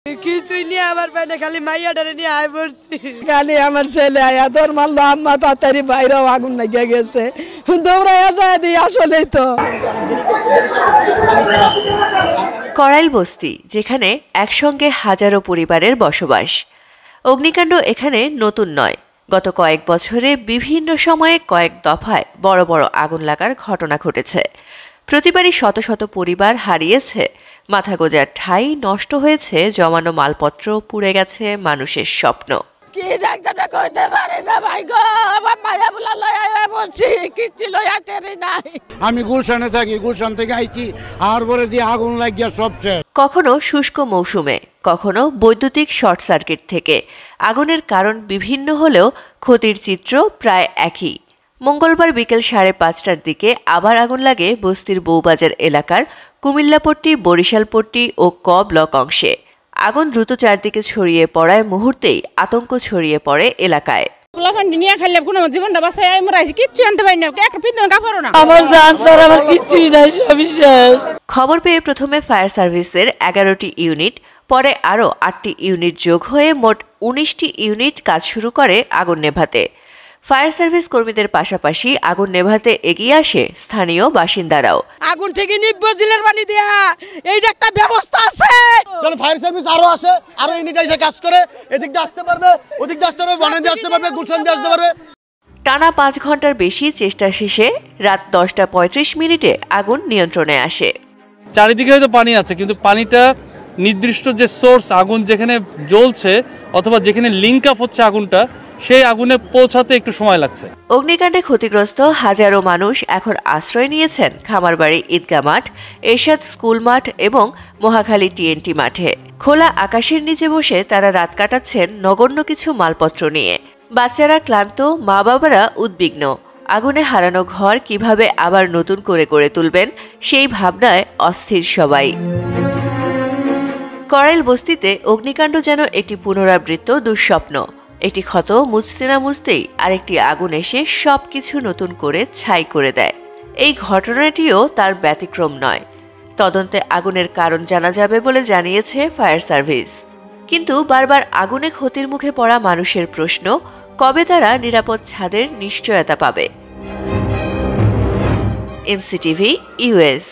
কিছুই নিয়ে আমার পেটে খালি মাইয়াটারে নিয়ে আয় পড়ছি। খালি আমার ছেলে আয়া তোর মারলো, আম্মা তাড়াতাড়ি বাইরেও আগুন লাগিয়ে গেছে, দৌড়াইয়া যায় দিই। আসলেই তো করাইল বস্তি, যেখানে একসঙ্গে হাজারো পরিবারের বসবাস। অগ্নিকাণ্ড এখানে নতুন নয়। গত কয়েক বছরে বিভিন্ন সময়ে কয়েক দফায় বড় বড় আগুন লাগার ঘটনা ঘটেছে। প্রতিবারই শত শত পরিবার হারিয়েছে মাথা গোঁজার ঠাঁই, নষ্ট হয়েছে জমানো মালপত্র, পুড়ে গেছে মানুষের স্বপ্ন। কি দেখছটা কইতে পারে না ভাই গো, আমার মায়া বুলা লয়া বলছি কিচ্ছু লয়া তেরে নাই। আমি গুলশানে থাকি, গুলশান থেকে আইছি, আর পরে দিয়ে আগুন লাগিয়া সব শেষ। কখনো শুষ্ক মৌসুমে, কখনো বৈদ্যুতিক শর্ট সার্কিট থেকে। আগুনের কারণ বিভিন্ন হলেও ক্ষতির চিত্র প্রায় একই। মঙ্গলবার বিকেল 5:30টার দিকে আবার আগুন লাগে বস্তির বউবাজার এলাকার কুমিল্লাপট্টি, বরিশালপট্টি ও ক ব্লক অংশে। আগুন দ্রুত চারদিকে ছড়িয়ে পড়ায় মুহূর্তেই আতঙ্ক ছড়িয়ে পড়ে এলাকায়। খবর পেয়ে প্রথমে ফায়ার সার্ভিসের 11টি ইউনিট, পরে আরও 8টি ইউনিট যোগ হয়ে মোট 19টি ইউনিট কাজ শুরু করে আগুন নেভাতে। ফায়ার সার্ভিস কর্মীদের পাশাপাশি আগুন নেভাতে এগিয়ে আসে স্থানীয় বাসিন্দারাও। আগুন থেকে নির্বাচনের পানি দেয়া এইটা একটা ব্যবস্থা আছে। চলো ফায়ার সার্ভিস আরো আসে, আরো ইউনিট এসে কাজ করে, এদিক দিয়ে আসতে পারবে, ওদিক দিয়ে আসতে পারবে, বনে দিয়ে আসতে পারবে, গুলশান দিয়ে আসতে পারবে। টানা 5 ঘন্টার বেশি চেষ্টা শেষে রাত 10:35 আগুন নিয়ন্ত্রণে আসে। চারিদিকে হয়তো পানি আছে, কিন্তু পানিটা নির্দিষ্ট যে সোর্স, আগুন যেখানে জ্বলছে অথবা যেখানে লিঙ্ক আপ হচ্ছে আগুনটা, সেই আগুনে পৌঁছাতে একটু সময় লাগছে। অগ্নিকাণ্ডে ক্ষতিগ্রস্ত হাজারো মানুষ এখন আশ্রয় নিয়েছেন খামারবাড়ি ঈদগাহ মাঠ, এরশাদ স্কুল মাঠ এবং মহাখালী টিএনটি মাঠে। খোলা আকাশের নিচে বসে তারা রাত কাটাচ্ছেন নগণ্য কিছু মালপত্র নিয়ে। বাচ্চারা ক্লান্ত, মা বাবারা উদ্বিগ্ন। আগুনে হারানো ঘর কিভাবে আবার নতুন করে গড়ে তুলবেন, সেই ভাবনায় অস্থির সবাই। করাইল বস্তিতে অগ্নিকাণ্ড যেন একটি পুনরাবৃত্ত দুঃস্বপ্ন। একটি ক্ষত মুছতে না মুছতেই আরেকটি আগুন এসে সবকিছু নতুন করে ছাই করে দেয়। এই ঘটনাটিও তার ব্যতিক্রম নয়। তদন্তে আগুনের কারণ জানা যাবে বলে জানিয়েছে ফায়ার সার্ভিস। কিন্তু বারবার আগুনে ক্ষতির মুখে পড়া মানুষের প্রশ্ন, কবে তারা নিরাপদ ছাদের নিশ্চয়তা পাবে? MCTV, US.